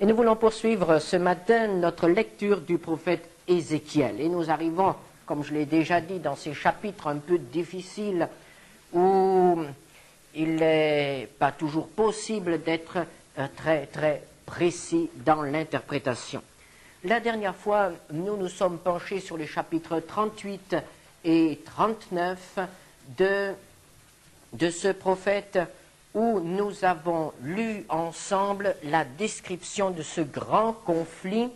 Et nous voulons poursuivre ce matin notre lecture du prophète Ézéchiel. Et nous arrivons, comme je l'ai déjà dit, dans ces chapitres un peu difficiles où il n'est pas toujours possible d'être très précis dans l'interprétation. La dernière fois, nous nous sommes penchés sur les chapitres 38 et 39 de ce prophète, où nous avons lu ensemble la description de ce grand conflit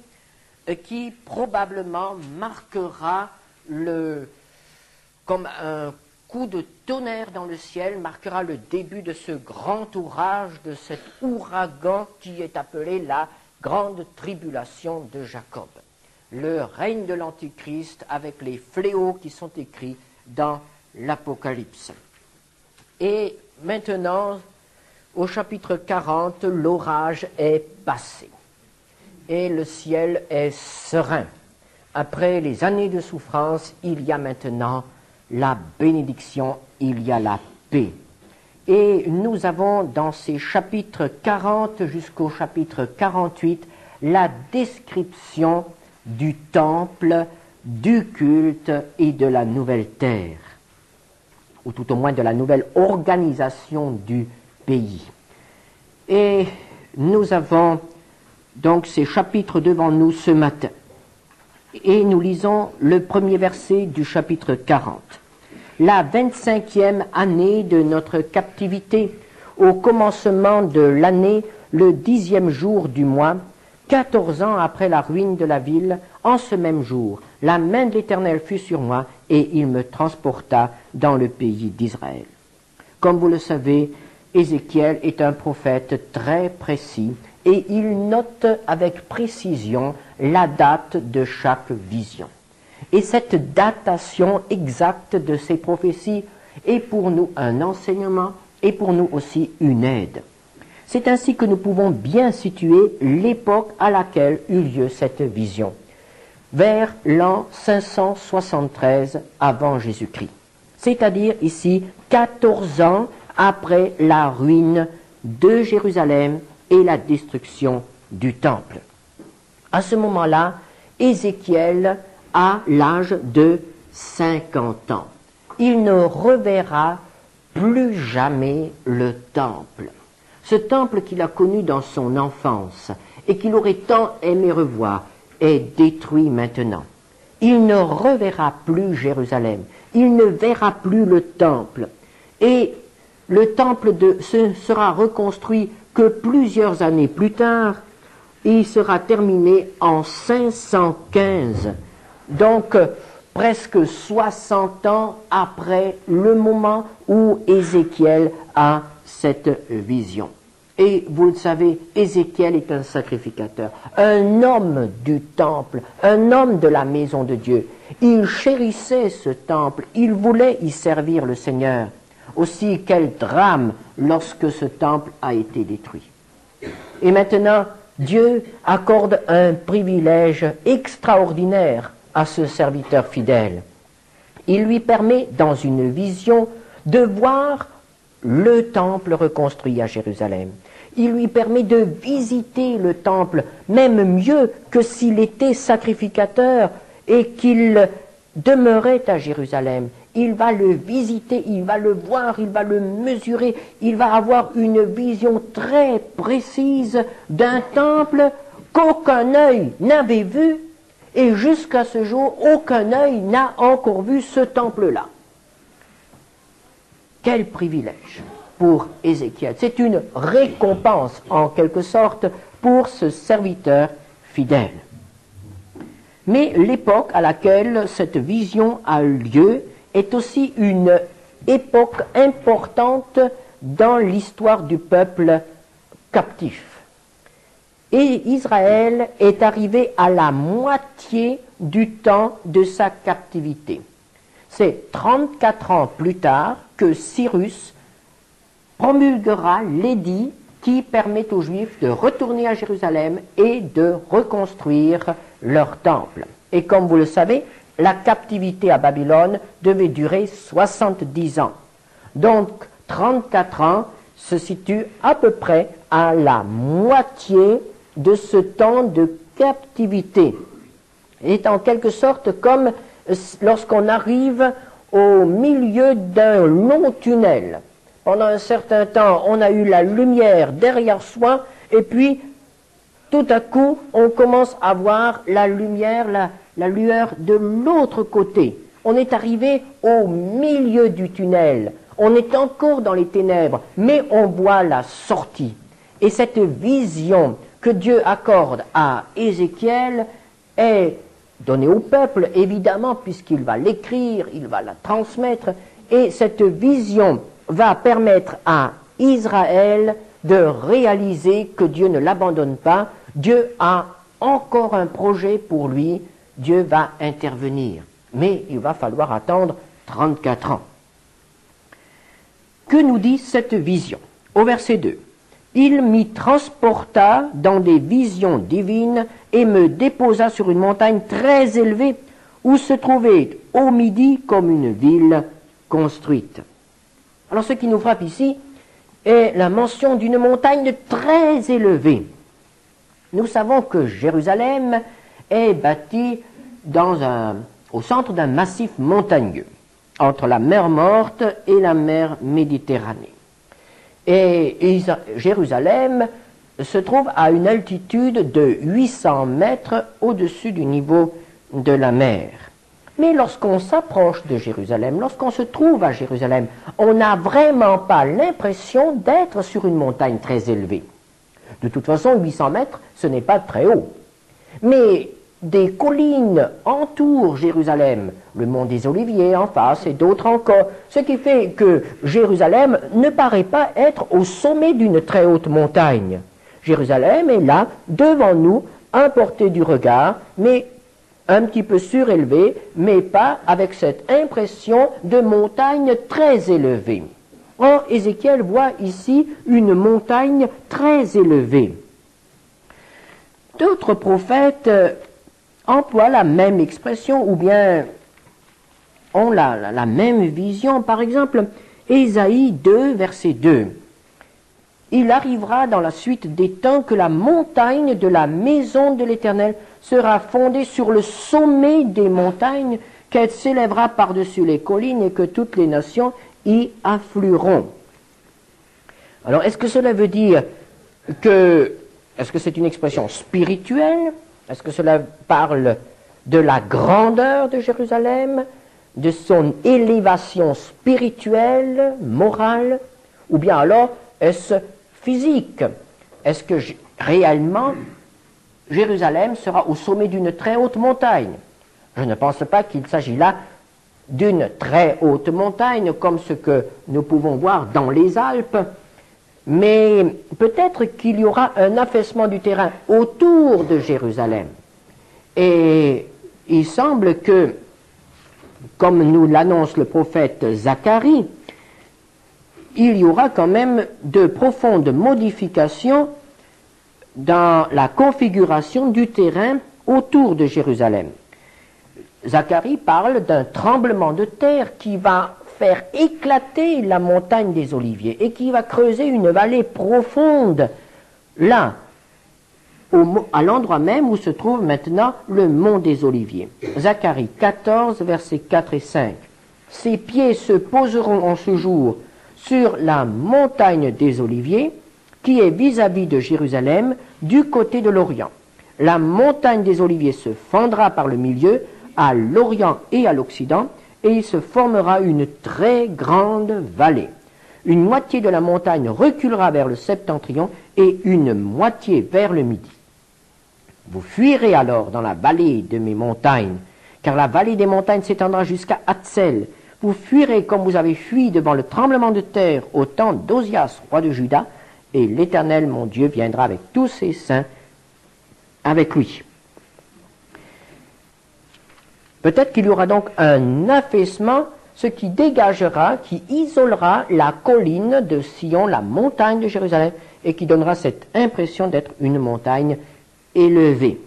qui probablement marquera comme un coup de tonnerre dans le ciel, marquera le début de ce grand orage, de cet ouragan qui est appelé la grande tribulation de Jacob. Le règne de l'Antichrist avec les fléaux qui sont écrits dans l'Apocalypse. Et maintenant, au chapitre 40, l'orage est passé et le ciel est serein. Après les années de souffrance, il y a maintenant la bénédiction, il y a la paix. Et nous avons dans ces chapitres 40 jusqu'au chapitre 48 la description du temple, du culte et de la nouvelle terre, ou tout au moins de la nouvelle organisation du pays. Et nous avons donc ces chapitres devant nous ce matin. Et nous lisons le premier verset du chapitre 40. La 25e année de notre captivité, au commencement de l'année, le 10e jour du mois, 14 ans après la ruine de la ville, en ce même jour, la main de l'Éternel fut sur moi et il me transporta dans le pays d'Israël. Comme vous le savez, Ézéchiel est un prophète très précis et il note avec précision la date de chaque vision. Et cette datation exacte de ces prophéties est pour nous un enseignement et pour nous aussi une aide. C'est ainsi que nous pouvons bien situer l'époque à laquelle eut lieu cette vision, vers l'an 573 avant Jésus-Christ, c'est-à-dire ici 14 ans après la ruine de Jérusalem et la destruction du temple. À ce moment-là, Ézéchiel a l'âge de 50 ans. Il ne reverra plus jamais le temple. Ce temple qu'il a connu dans son enfance et qu'il aurait tant aimé revoir est détruit maintenant. Il ne reverra plus Jérusalem. Il ne verra plus le temple. Et le temple sera reconstruit que plusieurs années plus tard. Il sera terminé en 515. Donc, presque 60 ans après le moment où Ézéchiel a cette vision. Et vous le savez, Ézéchiel est un sacrificateur, un homme du temple, un homme de la maison de Dieu. Il chérissait ce temple, il voulait y servir le Seigneur. Aussi, quel drame lorsque ce temple a été détruit. Et maintenant, Dieu accorde un privilège extraordinaire à ce serviteur fidèle. Il lui permet, dans une vision, de voir le temple reconstruit à Jérusalem. Il lui permet de visiter le temple, même mieux que s'il était sacrificateur et qu'il demeurait à Jérusalem. Il va le visiter, il va le voir, il va le mesurer, il va avoir une vision très précise d'un temple qu'aucun œil n'avait vu, et jusqu'à ce jour, aucun œil n'a encore vu ce temple-là. Quel privilège pour Ézéchiel. C'est une récompense, en quelque sorte, pour ce serviteur fidèle. Mais l'époque à laquelle cette vision a eu lieu est aussi une époque importante dans l'histoire du peuple captif. Et Israël est arrivé à la moitié du temps de sa captivité. C'est 34 ans plus tard que Cyrus promulguera l'édit qui permet aux Juifs de retourner à Jérusalem et de reconstruire leur temple. Et comme vous le savez, la captivité à Babylone devait durer 70 ans. Donc 34 ans se situent à peu près à la moitié de ce temps de captivité. C'est en quelque sorte comme lorsqu'on arrive au milieu d'un long tunnel. Pendant un certain temps, on a eu la lumière derrière soi, et puis, tout à coup, on commence à voir la lumière, la lueur de l'autre côté. On est arrivé au milieu du tunnel. On est encore dans les ténèbres, mais on voit la sortie. Et cette vision que Dieu accorde à Ézéchiel est donnée au peuple, évidemment, puisqu'il va l'écrire, il va la transmettre, et cette vision va permettre à Israël de réaliser que Dieu ne l'abandonne pas. Dieu a encore un projet pour lui, Dieu va intervenir. Mais il va falloir attendre 34 ans. Que nous dit cette vision? Au verset 2. « Il m'y transporta dans des visions divines et me déposa sur une montagne très élevée où se trouvait au midi comme une ville construite. » Alors ce qui nous frappe ici est la mention d'une montagne très élevée. Nous savons que Jérusalem est bâtie au centre d'un massif montagneux, entre la mer Morte et la mer Méditerranée. Et Jérusalem se trouve à une altitude de 800 mètres au-dessus du niveau de la mer. Mais lorsqu'on s'approche de Jérusalem, lorsqu'on se trouve à Jérusalem, on n'a vraiment pas l'impression d'être sur une montagne très élevée. De toute façon, 800 mètres, ce n'est pas très haut. Mais des collines entourent Jérusalem, le mont des Oliviers en face et d'autres encore, ce qui fait que Jérusalem ne paraît pas être au sommet d'une très haute montagne. Jérusalem est là, devant nous, à portée du regard, mais un petit peu surélevé, mais pas avec cette impression de montagne très élevée. Or, Ézéchiel voit ici une montagne très élevée. D'autres prophètes emploient la même expression ou bien ont la même vision. Par exemple, Ésaïe 2, verset 2. « Il arrivera dans la suite des temps que la montagne de la maison de l'Éternel sera fondée sur le sommet des montagnes, qu'elle s'élèvera par-dessus les collines et que toutes les nations y afflueront. » Alors, est-ce que cela veut dire est-ce que c'est une expression spirituelle? Est-ce que cela parle de la grandeur de Jérusalem, de son élévation spirituelle, morale? Ou bien alors, est-ce physique? Est-ce que réellement Jérusalem sera au sommet d'une très haute montagne? Je ne pense pas qu'il s'agit là d'une très haute montagne comme ce que nous pouvons voir dans les Alpes, mais peut-être qu'il y aura un affaissement du terrain autour de Jérusalem. Et il semble que, comme nous l'annonce le prophète Zacharie, il y aura quand même de profondes modifications dans la configuration du terrain autour de Jérusalem. Zacharie parle d'un tremblement de terre qui va faire éclater la montagne des Oliviers et qui va creuser une vallée profonde là, à l'endroit même où se trouve maintenant le mont des Oliviers. Zacharie 14, versets 4 et 5. « Ses pieds se poseront en ce jour sur la montagne des Oliviers, qui est vis-à-vis de Jérusalem, du côté de l'Orient. La montagne des Oliviers se fendra par le milieu, à l'Orient et à l'Occident, et il se formera une très grande vallée. Une moitié de la montagne reculera vers le septentrion et une moitié vers le midi. Vous fuirez alors dans la vallée de mes montagnes, car la vallée des montagnes s'étendra jusqu'à Hatzel. Vous fuirez comme vous avez fui devant le tremblement de terre au temps d'Osias, roi de Juda, et l'Éternel, mon Dieu, viendra avec tous ses saints avec lui. » Peut-être qu'il y aura donc un affaissement, ce qui dégagera, qui isolera la colline de Sion, la montagne de Jérusalem, et qui donnera cette impression d'être une montagne élevée.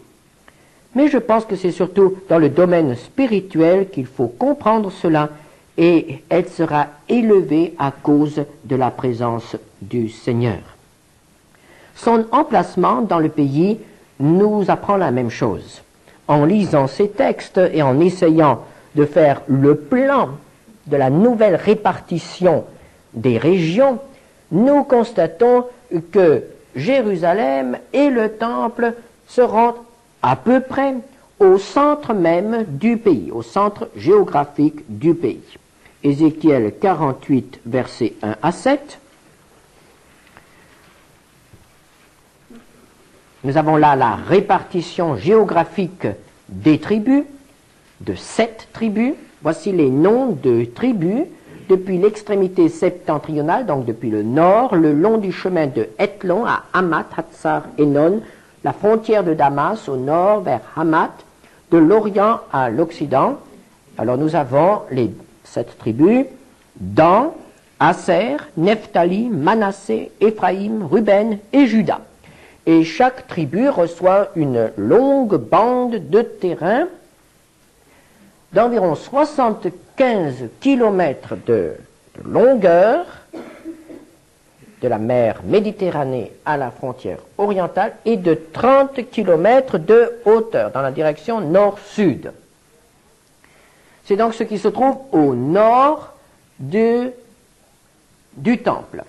Mais je pense que c'est surtout dans le domaine spirituel qu'il faut comprendre cela, et elle sera élevée à cause de la présence du Seigneur. Son emplacement dans le pays nous apprend la même chose. En lisant ces textes et en essayant de faire le plan de la nouvelle répartition des régions, nous constatons que Jérusalem et le temple seront à peu près au centre même du pays, au centre géographique du pays. Ézéchiel 48, versets 1 à 7. Nous avons là la répartition géographique des tribus, de 7 tribus. Voici les noms de tribus depuis l'extrémité septentrionale, donc depuis le nord, le long du chemin de Hethlon à Hamath, Hatzar, Enon, la frontière de Damas au nord vers Hamath, de l'Orient à l'Occident. Alors nous avons les 7 tribus, Dan, Aser, Nephtali, Manassé, Éphraïm, Ruben et Juda. Et chaque tribu reçoit une longue bande de terrain d'environ 75 km de longueur, de la mer Méditerranée à la frontière orientale, et de 30 km de hauteur dans la direction nord-sud. C'est donc ce qui se trouve au nord du temple.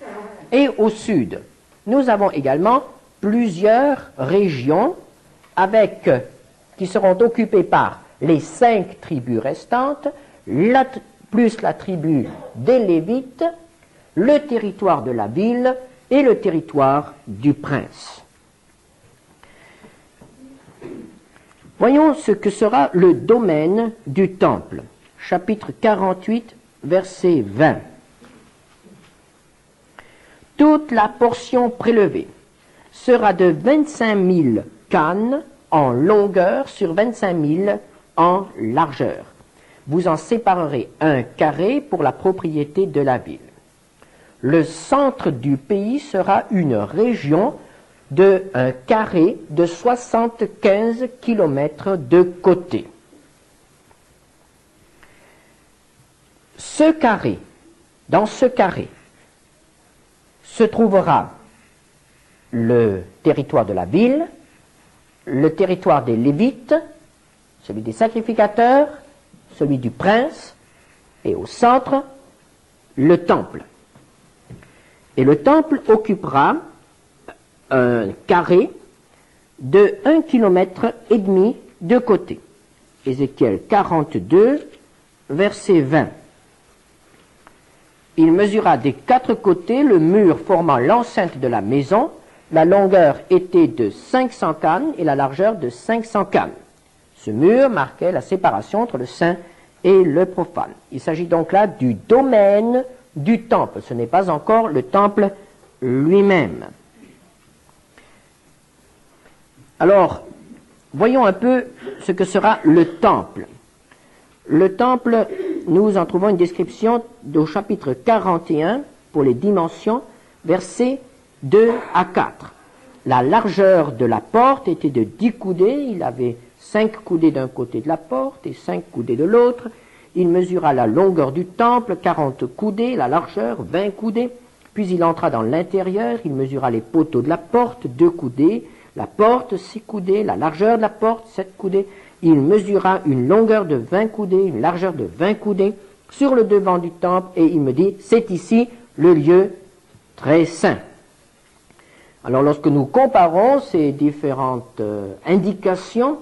Et au sud, nous avons également plusieurs régions qui seront occupées par les 5 tribus restantes, plus la tribu des Lévites, le territoire de la ville et le territoire du prince. Voyons ce que sera le domaine du temple. Chapitre 48, verset 20. Toute la portion prélevée sera de 25 000 cannes en longueur sur 25 000 en largeur. Vous en séparerez un carré pour la propriété de la ville. Le centre du pays sera une région de un carré de 75 km de côté. Dans ce carré, se trouvera le territoire de la ville, le territoire des Lévites, celui des sacrificateurs, celui du prince, et au centre, le temple. Et le temple occupera un carré de 1,5 km de côté. Ézéchiel 42, verset 20. Il mesura des 4 côtés le mur formant l'enceinte de la maison. La longueur était de 500 cannes et la largeur de 500 cannes. Ce mur marquait la séparation entre le saint et le profane. Il s'agit donc là du domaine du temple. Ce n'est pas encore le temple lui-même. Alors, voyons un peu ce que sera le temple. Le temple, nous en trouvons une description au chapitre 41 pour les dimensions, versets 2 à 4. La largeur de la porte était de 10 coudées, il avait 5 coudées d'un côté de la porte et 5 coudées de l'autre. Il mesura la longueur du temple, 40 coudées, la largeur, 20 coudées. Puis il entra dans l'intérieur, il mesura les poteaux de la porte, 2 coudées, la porte, 6 coudées, la largeur de la porte, 7 coudées. Il mesura une longueur de 20 coudées, une largeur de 20 coudées sur le devant du temple, et il me dit, c'est ici le lieu très saint. Alors lorsque nous comparons ces différentes indications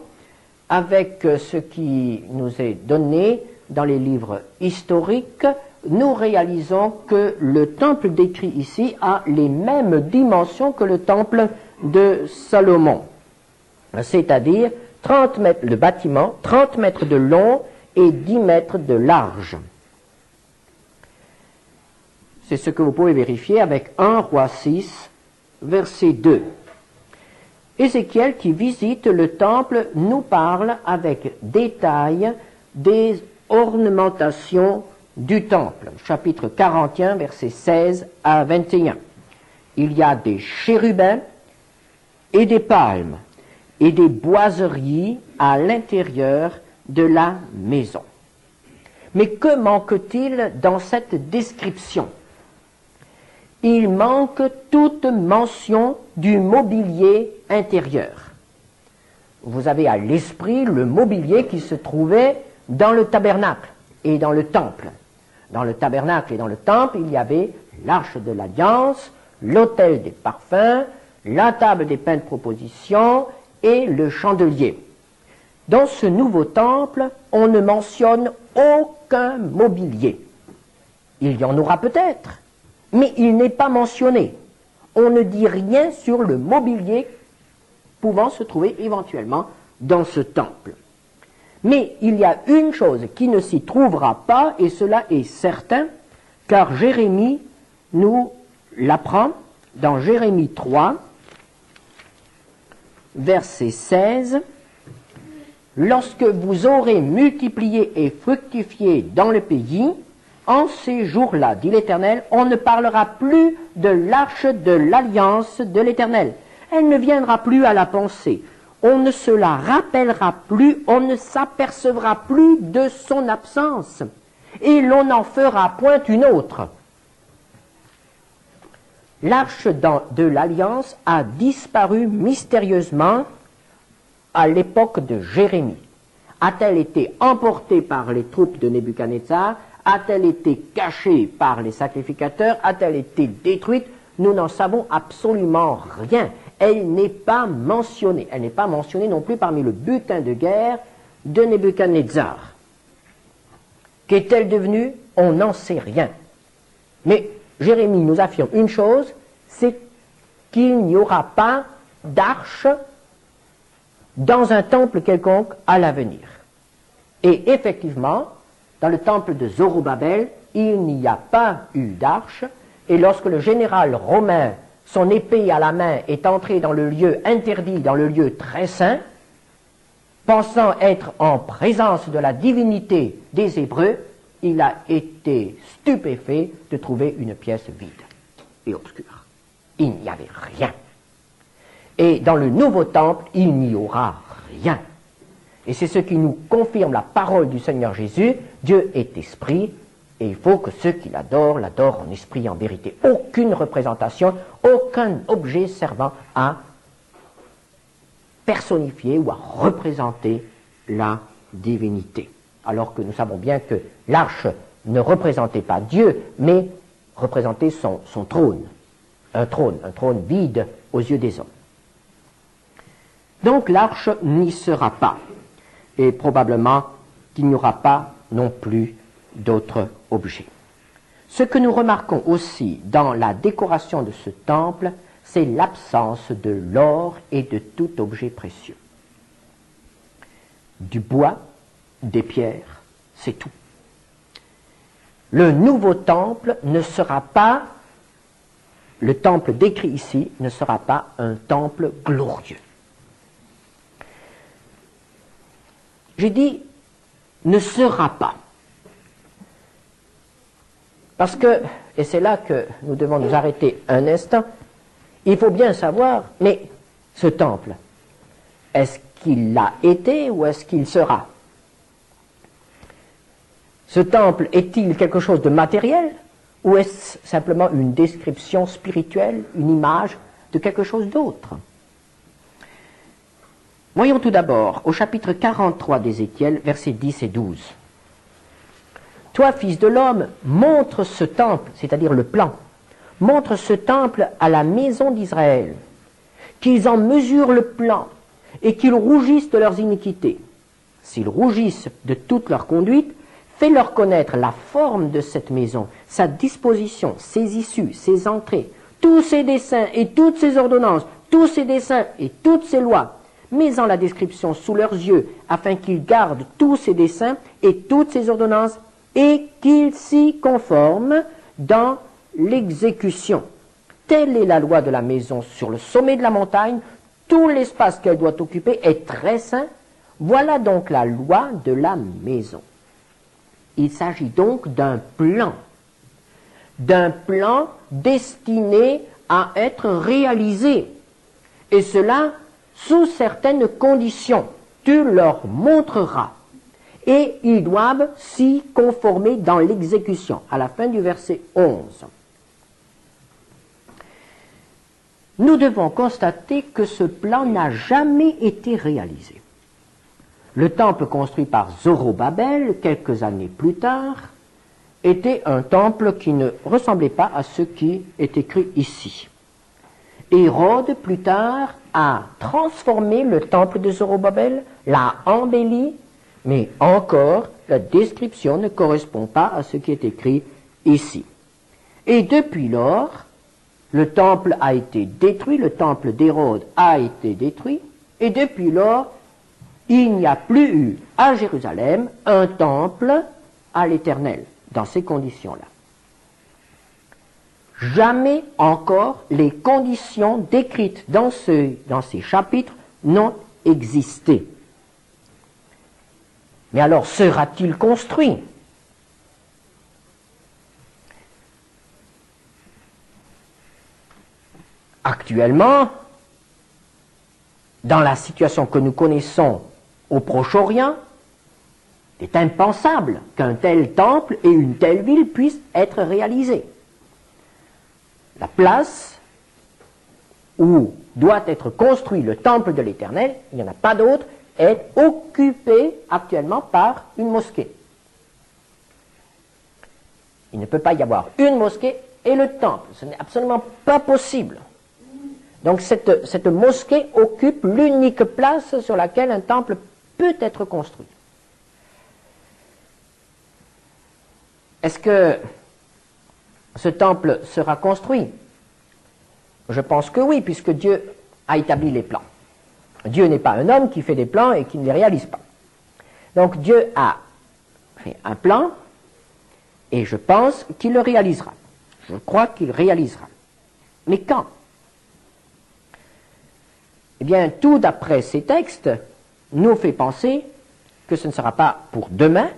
avec ce qui nous est donné dans les livres historiques, nous réalisons que le temple décrit ici a les mêmes dimensions que le temple de Salomon, c'est-à-dire 30 mètres de bâtiment, 30 mètres de long et 10 mètres de large. C'est ce que vous pouvez vérifier avec 1 Roi 6, verset 2. Ézéchiel, qui visite le temple, nous parle avec détail des ornementations du temple. Chapitre 41, versets 16 à 21. Il y a des chérubins et des palmes et des boiseries à l'intérieur de la maison. Mais que manque-t-il dans cette description? Il manque toute mention du mobilier intérieur. vous avez à l'esprit le mobilier qui se trouvait dans le tabernacle et dans le temple. Dans le tabernacle et dans le temple, il y avait l'arche de l'alliance, l'autel des parfums, la table des pains de proposition et le chandelier. Dans ce nouveau temple, on ne mentionne aucun mobilier. Il y en aura peut-être, mais il n'est pas mentionné. On ne dit rien sur le mobilier pouvant se trouver éventuellement dans ce temple. Mais il y a une chose qui ne s'y trouvera pas, et cela est certain, car Jérémie nous l'apprend dans Jérémie 3, verset 16. « Lorsque vous aurez multiplié et fructifié dans le pays, en ces jours-là, dit l'Éternel, on ne parlera plus de l'arche de l'alliance de l'Éternel. Elle ne viendra plus à la pensée. On ne se la rappellera plus, on ne s'apercevra plus de son absence, et l'on n'en fera point une autre. » L'arche de l'Alliance a disparu mystérieusement à l'époque de Jérémie. A-t-elle été emportée par les troupes de Nebuchadnezzar? A-t-elle été cachée par les sacrificateurs? A-t-elle été détruite? Nous n'en savons absolument rien. Elle n'est pas mentionnée. Elle n'est pas mentionnée non plus parmi le butin de guerre de Nebuchadnezzar. Qu'est-elle devenue? On n'en sait rien. Mais Jérémie nous affirme une chose, c'est qu'il n'y aura pas d'arche dans un temple quelconque à l'avenir. Et effectivement, dans le temple de Zorobabel, il n'y a pas eu d'arche, et lorsque le général romain, son épée à la main, est entré dans le lieu interdit, dans le lieu très saint, pensant être en présence de la divinité des Hébreux, il a été stupéfait de trouver une pièce vide et obscure. Il n'y avait rien. Et dans le nouveau temple, il n'y aura rien. Et c'est ce qui nous confirme la parole du Seigneur Jésus. Dieu est esprit, et il faut que ceux qui l'adorent en esprit et en vérité. Aucune représentation, aucun objet servant à personnifier ou à représenter la divinité. Alors que nous savons bien que l'arche ne représentait pas Dieu, mais représentait son trône. Un trône vide aux yeux des hommes. Donc l'arche n'y sera pas. Et probablement qu'il n'y aura pas non plus d'autres objets. Ce que nous remarquons aussi dans la décoration de ce temple, c'est l'absence de l'or et de tout objet précieux. Du bois, des pierres, c'est tout. Le nouveau temple ne sera pas, le temple décrit ici, ne sera pas un temple glorieux. J'ai dit ne sera pas. Parce que, et c'est là que nous devons nous arrêter un instant, il faut bien savoir, mais ce temple, est-ce qu'il l'a été ou est-ce qu'il sera? Ce temple est-il quelque chose de matériel ou est-ce simplement une description spirituelle, une image de quelque chose d'autre? Voyons tout d'abord au chapitre 43 d'Ézéchiel, versets 10 et 12. « Toi, fils de l'homme, montre ce temple, c'est-à-dire le plan, montre ce temple à la maison d'Israël, qu'ils en mesurent le plan et qu'ils rougissent de leurs iniquités. S'ils rougissent de toute leur conduite, fais-leur connaître la forme de cette maison, sa disposition, ses issues, ses entrées, tous ses desseins et toutes ses ordonnances, tous ses desseins et toutes ses lois. Mets-en la description sous leurs yeux, afin qu'ils gardent tous ses desseins et toutes ses ordonnances, et qu'ils s'y conforment dans l'exécution. Telle est la loi de la maison sur le sommet de la montagne, tout l'espace qu'elle doit occuper est très saint. Voilà donc la loi de la maison. » Il s'agit donc d'un plan destiné à être réalisé, et cela sous certaines conditions. Tu leur montreras. Et ils doivent s'y conformer dans l'exécution. À la fin du verset 11. Nous devons constater que ce plan n'a jamais été réalisé. Le temple construit par Zorobabel, quelques années plus tard, était un temple qui ne ressemblait pas à ce qui est écrit ici. Hérode, plus tard, a transformé le temple de Zorobabel, l'a embelli, mais encore, la description ne correspond pas à ce qui est écrit ici. Et depuis lors, le temple a été détruit, le temple d'Hérode a été détruit, et depuis lors, il n'y a plus eu à Jérusalem un temple à l'Éternel, dans ces conditions-là. Jamais encore les conditions décrites dans ces chapitres n'ont existé. Mais alors, sera-t-il construit? Actuellement, dans la situation que nous connaissons au Proche-Orient, il est impensable qu'un tel temple et une telle ville puissent être réalisés. La place où doit être construit le temple de l'Éternel, il n'y en a pas d'autre, est occupée actuellement par une mosquée. Il ne peut pas y avoir une mosquée et le temple. Ce n'est absolument pas possible. Donc cette mosquée occupe l'unique place sur laquelle un temple peut être construit. Est-ce que ce temple sera construit? Je pense que oui, puisque Dieu a établi les plans. Dieu n'est pas un homme qui fait des plans et qui ne les réalise pas. Donc Dieu a fait un plan et je pense qu'il le réalisera. Je crois qu'il réalisera. Mais quand? Eh bien, tout d'après ces textes nous fait penser que ce ne sera pas pour demain,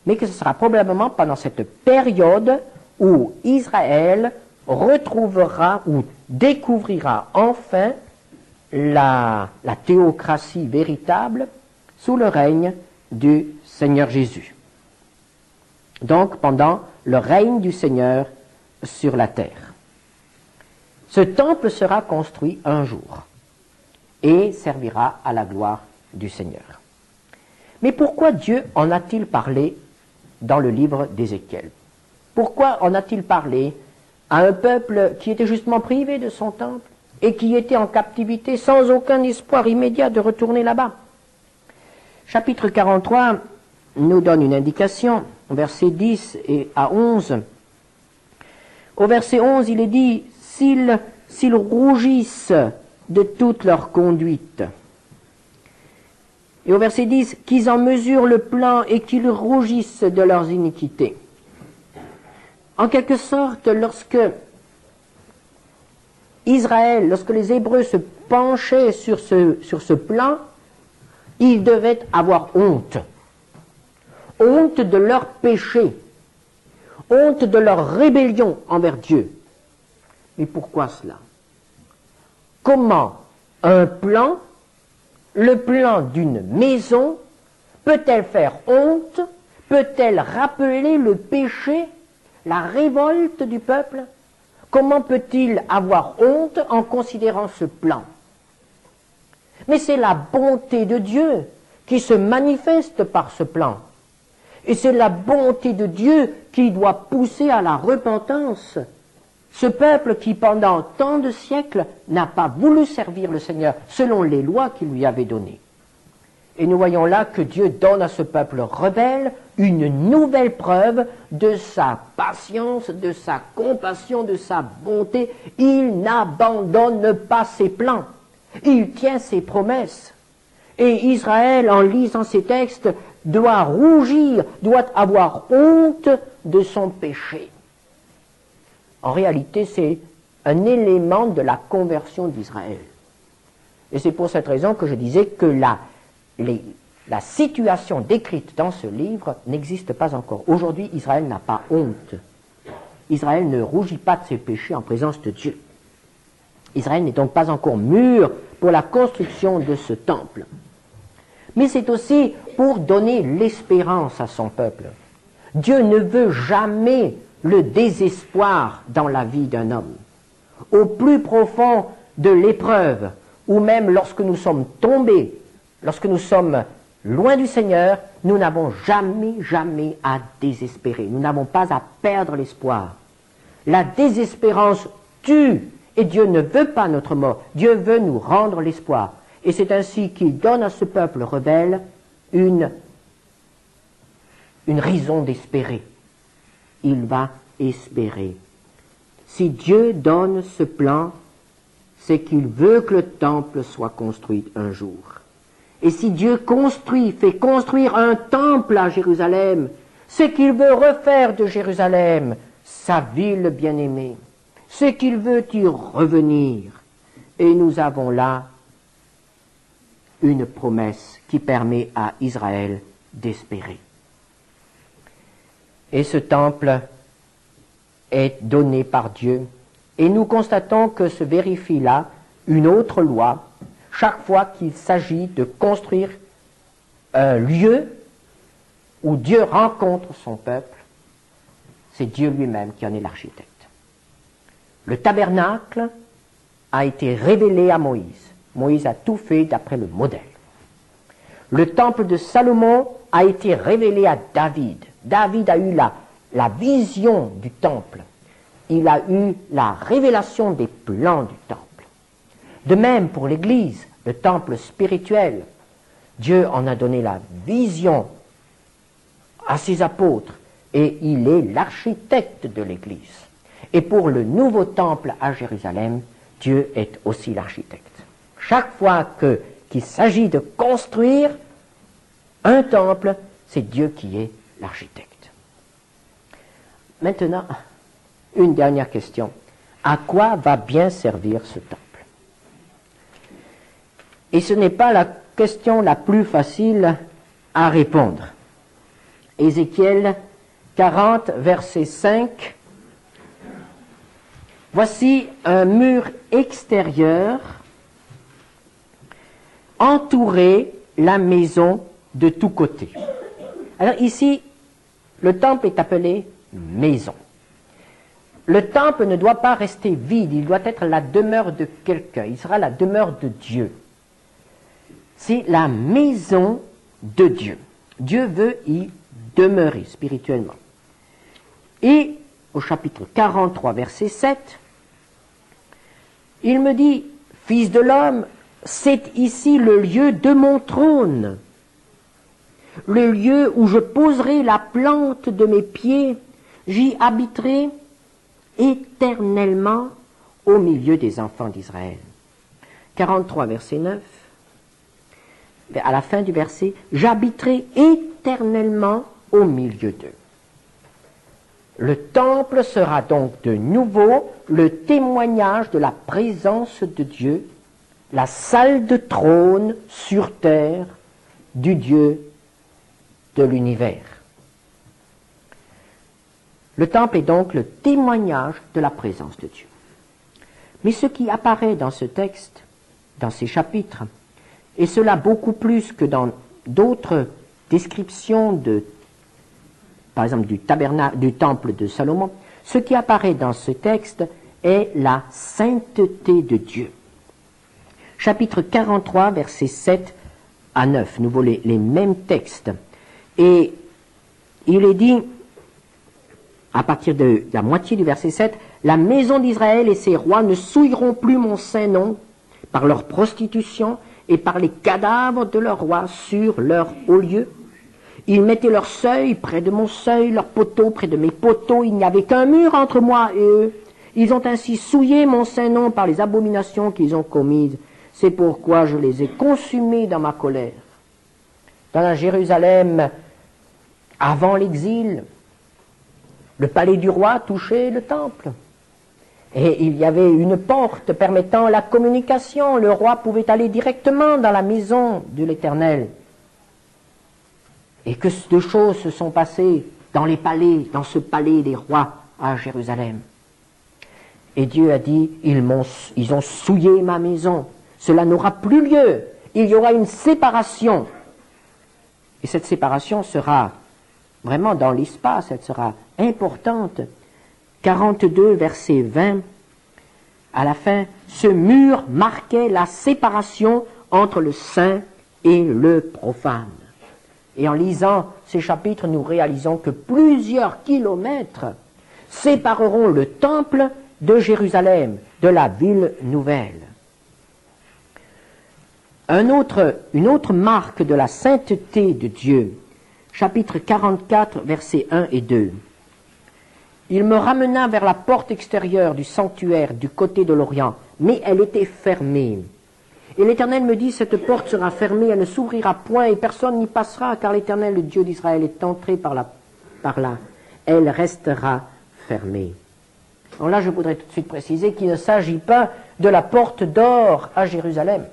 mais que ce sera probablement pendant cette période où Israël retrouvera ou découvrira enfin la théocratie véritable sous le règne du Seigneur Jésus. Donc, pendant le règne du Seigneur sur la terre. Ce temple sera construit un jour et servira à la gloire du Seigneur. Mais pourquoi Dieu en a-t-il parlé dans le livre d'Ézéchiel? Pourquoi en a-t-il parlé à un peuple qui était justement privé de son temple et qui était en captivité sans aucun espoir immédiat de retourner là-bas? Chapitre 43 nous donne une indication, versets 10 et à 11. Au verset 11, il est dit « S'ils rougissent de toute leur conduite ». Et au verset 10, « Qu'ils en mesurent le plan et qu'ils rougissent de leurs iniquités ». En quelque sorte, lorsque Israël, lorsque les Hébreux se penchaient sur ce plan, ils devaient avoir honte. Honte de leur péché. Honte de leur rébellion envers Dieu. Mais pourquoi cela? Comment un plan, le plan d'une maison, peut-elle faire honte? Peut-elle rappeler le péché, la révolte du peuple? Comment peut-il avoir honte en considérant ce plan? Mais c'est la bonté de Dieu qui se manifeste par ce plan. Et c'est la bonté de Dieu qui doit pousser à la repentance. Ce peuple qui, pendant tant de siècles, n'a pas voulu servir le Seigneur selon les lois qu'il lui avait données. Et nous voyons là que Dieu donne à ce peuple rebelle une nouvelle preuve de sa patience, de sa compassion, de sa bonté. Il n'abandonne pas ses plans. Il tient ses promesses. Et Israël, en lisant ces textes, doit rougir, doit avoir honte de son péché. En réalité, c'est un élément de la conversion d'Israël. Et c'est pour cette raison que je disais que la situation décrite dans ce livre n'existe pas encore. Aujourd'hui, Israël n'a pas honte. Israël ne rougit pas de ses péchés en présence de Dieu. Israël n'est donc pas encore mûr pour la construction de ce temple. Mais c'est aussi pour donner l'espérance à son peuple. Dieu ne veut jamais le désespoir dans la vie d'un homme. Au plus profond de l'épreuve, ou même lorsque nous sommes tombés, lorsque nous sommes loin du Seigneur, nous n'avons jamais à désespérer. Nous n'avons pas à perdre l'espoir. La désespérance tue, et Dieu ne veut pas notre mort. Dieu veut nous rendre l'espoir. Et c'est ainsi qu'il donne à ce peuple rebelle une raison d'espérer. Il va espérer. Si Dieu donne ce plan, c'est qu'il veut que le temple soit construit un jour. Et si Dieu fait construire un temple à Jérusalem, c'est qu'il veut refaire de Jérusalem sa ville bien-aimée. C'est qu'il veut y revenir. Et nous avons là une promesse qui permet à Israël d'espérer. Et ce temple est donné par Dieu. Et nous constatons que se vérifie là une autre loi chaque fois qu'il s'agit de construire un lieu où Dieu rencontre son peuple. C'est Dieu lui-même qui en est l'architecte. Le tabernacle a été révélé à Moïse. Moïse a tout fait d'après le modèle. Le temple de Salomon a été révélé à David. David a eu la vision du temple. Il a eu la révélation des plans du temple. De même pour l'Église, le temple spirituel, Dieu en a donné la vision à ses apôtres et il est l'architecte de l'Église. Et pour le nouveau temple à Jérusalem, Dieu est aussi l'architecte. Chaque fois qu'il s'agit de construire un temple, c'est Dieu qui est l'architecte. Maintenant, une dernière question. À quoi va bien servir ce temple? Et ce n'est pas la question la plus facile à répondre. Ézéchiel 40, verset 5. Voici un mur extérieur entourait la maison de tous côtés. Alors ici, le temple est appelé maison. Le temple ne doit pas rester vide, il doit être la demeure de quelqu'un, il sera la demeure de Dieu. C'est la maison de Dieu. Dieu veut y demeurer spirituellement. Et au chapitre 43, verset 7, il me dit, « Fils de l'homme, c'est ici le lieu de mon trône, le lieu où je poserai la plante de mes pieds, j'y habiterai éternellement au milieu des enfants d'Israël. » 43, verset 9, à la fin du verset, « J'habiterai éternellement au milieu d'eux. » Le temple sera donc de nouveau le témoignage de la présence de Dieu, la salle de trône sur terre du Dieu de l'univers. Le temple est donc le témoignage de la présence de Dieu. Mais ce qui apparaît dans ce texte, dans ces chapitres, et cela beaucoup plus que dans d'autres descriptions par exemple du temple de Salomon, ce qui apparaît dans ce texte est la sainteté de Dieu. Chapitre 43, versets 7 à 9, nous voulons les mêmes textes. Et il est dit, à partir de la moitié du verset 7, « La maison d'Israël et ses rois ne souilleront plus mon saint nom par leur prostitution et par les cadavres de leurs rois sur leur haut lieu. Ils mettaient leur seuil près de mon seuil, leurs poteaux près de mes poteaux. Il n'y avait qu'un mur entre moi et eux. Ils ont ainsi souillé mon saint nom par les abominations qu'ils ont commises. C'est pourquoi je les ai consumés dans ma colère. » Dans la Jérusalem, avant l'exil, le palais du roi touchait le temple. Et il y avait une porte permettant la communication. Le roi pouvait aller directement dans la maison de l'Éternel. Et que de choses se sont passées dans les palais, dans ce palais des rois à Jérusalem. Et Dieu a dit, ils ont souillé ma maison. Cela n'aura plus lieu. Il y aura une séparation. Et cette séparation sera vraiment dans l'espace, elle sera importante. 42, verset 20, à la fin, ce mur marquait la séparation entre le saint et le profane. Et en lisant ces chapitres, nous réalisons que plusieurs kilomètres sépareront le temple de Jérusalem, de la ville nouvelle. Une autre marque de la sainteté de Dieu, chapitre 44, versets 1 et 2. Il me ramena vers la porte extérieure du sanctuaire du côté de l'Orient, mais elle était fermée. Et l'Éternel me dit, cette porte sera fermée, elle ne s'ouvrira point et personne n'y passera, car l'Éternel, le Dieu d'Israël, est entré par là. Elle restera fermée. Alors là, je voudrais tout de suite préciser qu'il ne s'agit pas de la porte d'or à Jérusalem.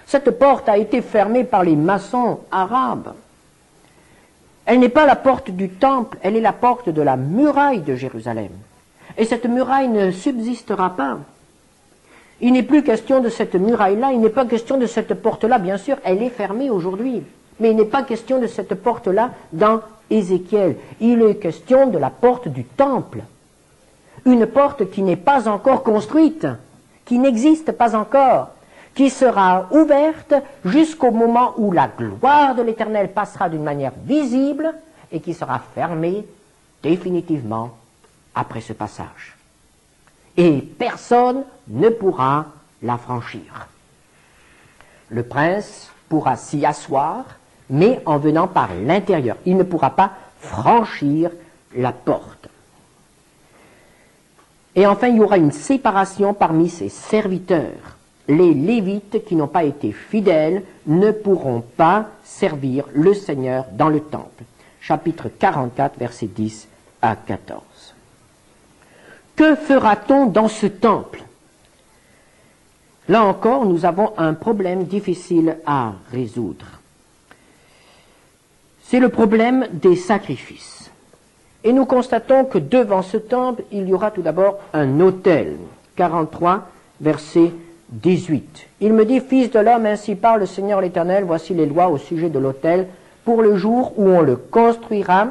Cette porte a été fermée par les maçons arabes. Elle n'est pas la porte du temple, elle est la porte de la muraille de Jérusalem. Et cette muraille ne subsistera pas. Il n'est plus question de cette muraille-là, il n'est pas question de cette porte-là, bien sûr, elle est fermée aujourd'hui. Mais il n'est pas question de cette porte-là dans Ézéchiel. Il est question de la porte du temple. Une porte qui n'est pas encore construite, qui n'existe pas encore, qui sera ouverte jusqu'au moment où la gloire de l'Éternel passera d'une manière visible et qui sera fermée définitivement après ce passage. Et personne ne pourra la franchir. Le prince pourra s'y asseoir, mais en venant par l'intérieur. Il ne pourra pas franchir la porte. Et enfin, il y aura une séparation parmi ses serviteurs. Les Lévites qui n'ont pas été fidèles ne pourront pas servir le Seigneur dans le temple. Chapitre 44, versets 10 à 14. Que fera-t-on dans ce temple? Là encore, nous avons un problème difficile à résoudre. C'est le problème des sacrifices. Et nous constatons que devant ce temple, il y aura tout d'abord un autel. 43, verset 18. Il me dit, fils de l'homme, ainsi parle le Seigneur l'Éternel, voici les lois au sujet de l'autel, pour le jour où on le construira,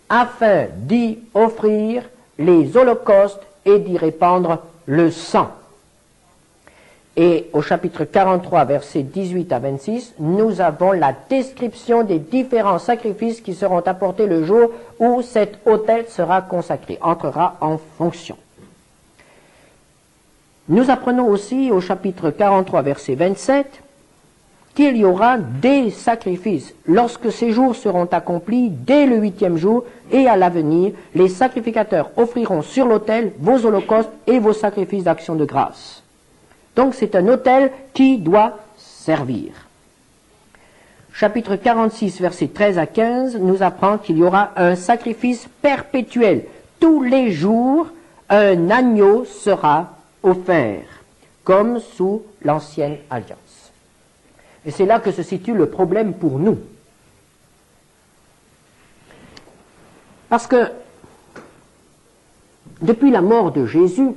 afin d'y offrir les holocaustes et d'y répandre le sang. Et au chapitre 43, versets 18 à 26, nous avons la description des différents sacrifices qui seront apportés le jour où cet autel sera consacré, entrera en fonction. Nous apprenons aussi au chapitre 43, verset 27, qu'il y aura des sacrifices. Lorsque ces jours seront accomplis, dès le 8e jour et à l'avenir, les sacrificateurs offriront sur l'autel vos holocaustes et vos sacrifices d'action de grâce. Donc c'est un autel qui doit servir. Chapitre 46, versets 13 à 15, nous apprend qu'il y aura un sacrifice perpétuel. Tous les jours, un agneau sera offert, comme sous l'ancienne alliance. Et c'est là que se situe le problème pour nous. Parce que, depuis la mort de Jésus,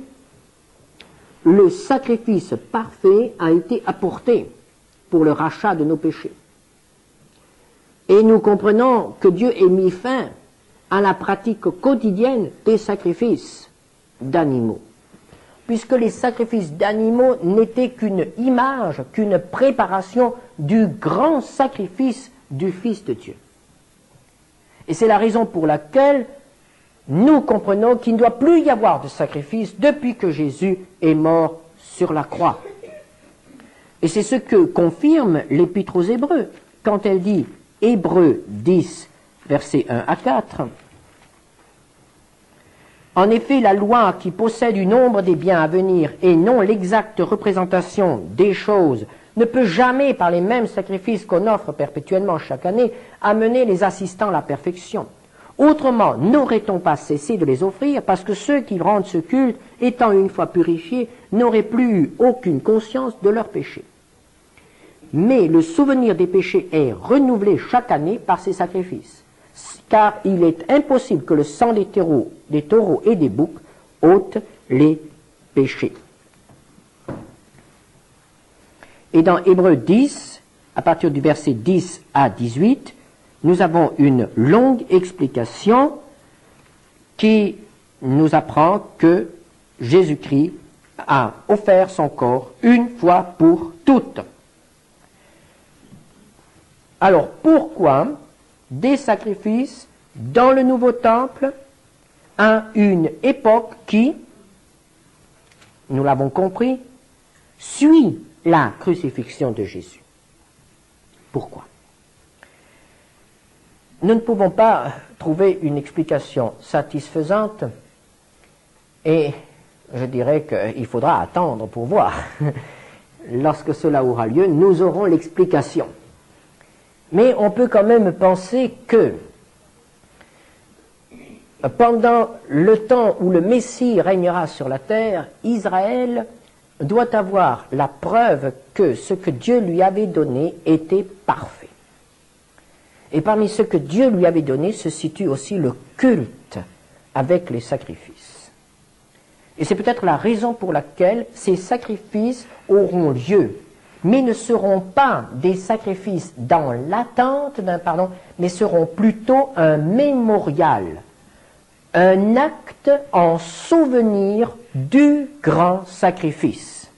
le sacrifice parfait a été apporté pour le rachat de nos péchés. Et nous comprenons que Dieu ait mis fin à la pratique quotidienne des sacrifices d'animaux, puisque les sacrifices d'animaux n'étaient qu'une image, qu'une préparation du grand sacrifice du Fils de Dieu. Et c'est la raison pour laquelle nous comprenons qu'il ne doit plus y avoir de sacrifice depuis que Jésus est mort sur la croix. Et c'est ce que confirme l'Épître aux Hébreux, quand elle dit, Hébreux 10, versets 1 à 4, en effet, la loi qui possède une ombre des biens à venir et non l'exacte représentation des choses ne peut jamais, par les mêmes sacrifices qu'on offre perpétuellement chaque année, amener les assistants à la perfection. Autrement, n'aurait-on pas cessé de les offrir, parce que ceux qui rendent ce culte, étant une fois purifiés, n'auraient plus eu aucune conscience de leurs péchés. Mais le souvenir des péchés est renouvelé chaque année par ces sacrifices, car il est impossible que le sang des taureaux et des boucs ôte les péchés. Et dans Hébreux 10, à partir du verset 10 à 18, nous avons une longue explication qui nous apprend que Jésus-Christ a offert son corps une fois pour toutes. Alors pourquoi des sacrifices dans le nouveau temple à une époque qui, nous l'avons compris, suit la crucifixion de Jésus? Pourquoi? Nous ne pouvons pas trouver une explication satisfaisante et je dirais qu'il faudra attendre pour voir. Lorsque cela aura lieu, nous aurons l'explication. Mais on peut quand même penser que pendant le temps où le Messie régnera sur la terre, Israël doit avoir la preuve que ce que Dieu lui avait donné était parfait. Et parmi ce que Dieu lui avait donné se situe aussi le culte avec les sacrifices. Et c'est peut-être la raison pour laquelle ces sacrifices auront lieu, mais ne seront pas des sacrifices dans l'attente d'un pardon, mais seront plutôt un mémorial, un acte en souvenir du grand sacrifice.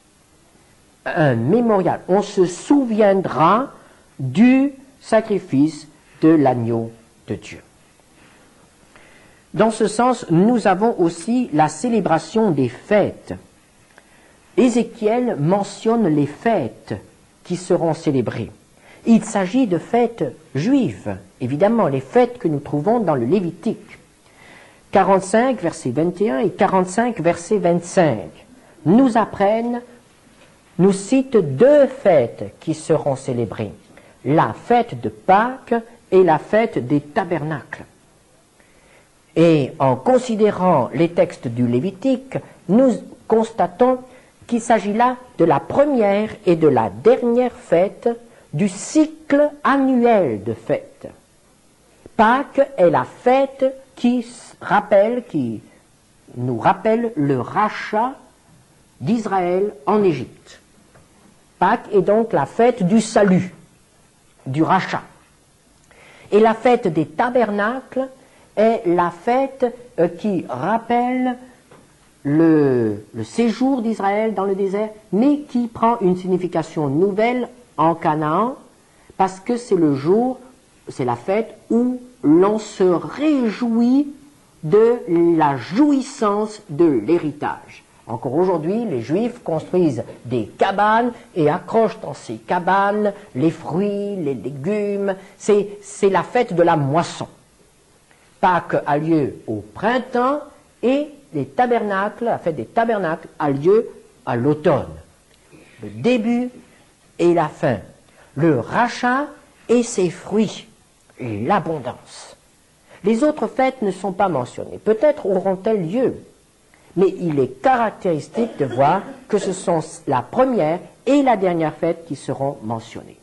Un mémorial. On se souviendra du sacrifice de l'agneau de Dieu. Dans ce sens, nous avons aussi la célébration des fêtes. Ézéchiel mentionne les fêtes qui seront célébrées. Il s'agit de fêtes juives, évidemment, les fêtes que nous trouvons dans le Lévitique. 45, verset 21 et 45, verset 25, nous apprennent, nous citent deux fêtes qui seront célébrées. La fête de Pâques et la fête des tabernacles. Et en considérant les textes du Lévitique, nous constatons qu'il s'agit là de la première et de la dernière fête du cycle annuel de fêtes. Pâques est la fête qui nous rappelle le rachat d'Israël en Égypte. Pâques est donc la fête du salut, du rachat. Et la fête des tabernacles est la fête qui rappelle le séjour d'Israël dans le désert, mais qui prend une signification nouvelle en Canaan, parce que c'est le jour, c'est la fête où l'on se réjouit de la jouissance de l'héritage. Encore aujourd'hui, les Juifs construisent des cabanes et accrochent dans ces cabanes les fruits, les légumes. C'est la fête de la moisson. Pâques a lieu au printemps et les tabernacles, la fête des tabernacles a lieu à l'automne. Le début et la fin. Le rachat et ses fruits. L'abondance. Les autres fêtes ne sont pas mentionnées. Peut-être auront-elles lieu. Mais il est caractéristique de voir que ce sont la première et la dernière fête qui seront mentionnées.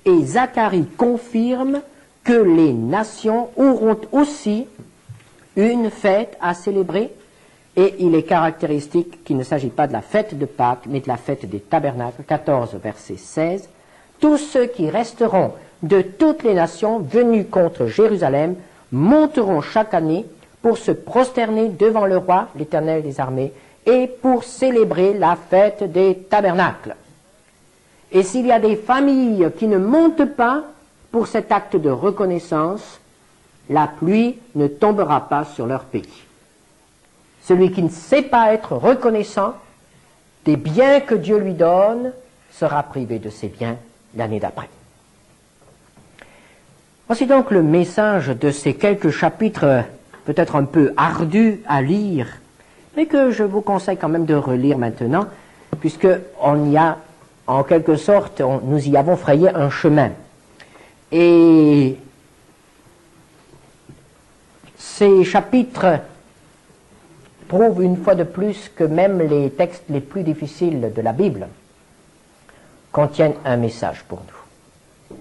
Et Zacharie confirme que les nations auront aussi une fête à célébrer, et il est caractéristique qu'il ne s'agit pas de la fête de Pâques, mais de la fête des tabernacles, 14, verset 16. Tous ceux qui resteront de toutes les nations venues contre Jérusalem monteront chaque année pour se prosterner devant le roi, l'Éternel des armées, et pour célébrer la fête des tabernacles. Et s'il y a des familles qui ne montent pas pour cet acte de reconnaissance, la pluie ne tombera pas sur leur pays. Celui qui ne sait pas être reconnaissant des biens que Dieu lui donne sera privé de ses biens l'année d'après. Voici donc le message de ces quelques chapitres peut-être un peu ardus à lire, mais que je vous conseille quand même de relire maintenant, puisque on y a, en quelque sorte, nous y avons frayé un chemin. Et ces chapitres prouvent une fois de plus que même les textes les plus difficiles de la Bible contiennent un message pour nous.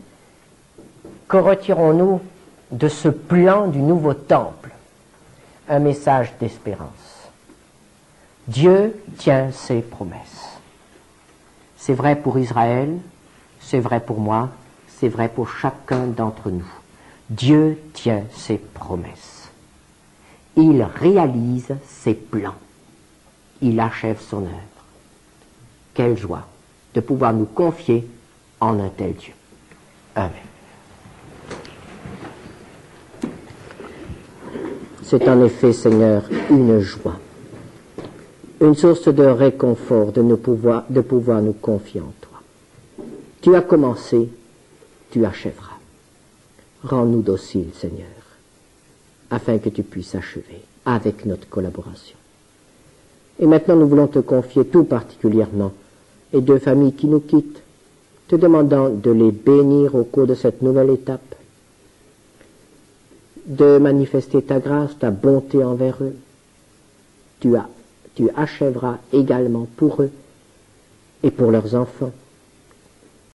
Que retirons-nous de ce plan du nouveau temple? Un message d'espérance. Dieu tient ses promesses. C'est vrai pour Israël, c'est vrai pour moi, c'est vrai pour chacun d'entre nous. Dieu tient ses promesses. Il réalise ses plans. Il achève son œuvre. Quelle joie de pouvoir nous confier en un tel Dieu. Amen. C'est en effet, Seigneur, une joie, une source de réconfort de pouvoir nous confier en toi. Tu as commencé, tu achèveras. Rends-nous dociles, Seigneur, afin que tu puisses achever avec notre collaboration. Et maintenant, nous voulons te confier tout particulièrement les deux familles qui nous quittent, te demandant de les bénir au cours de cette nouvelle étape, de manifester ta grâce, ta bonté envers eux. Tu achèveras également pour eux et pour leurs enfants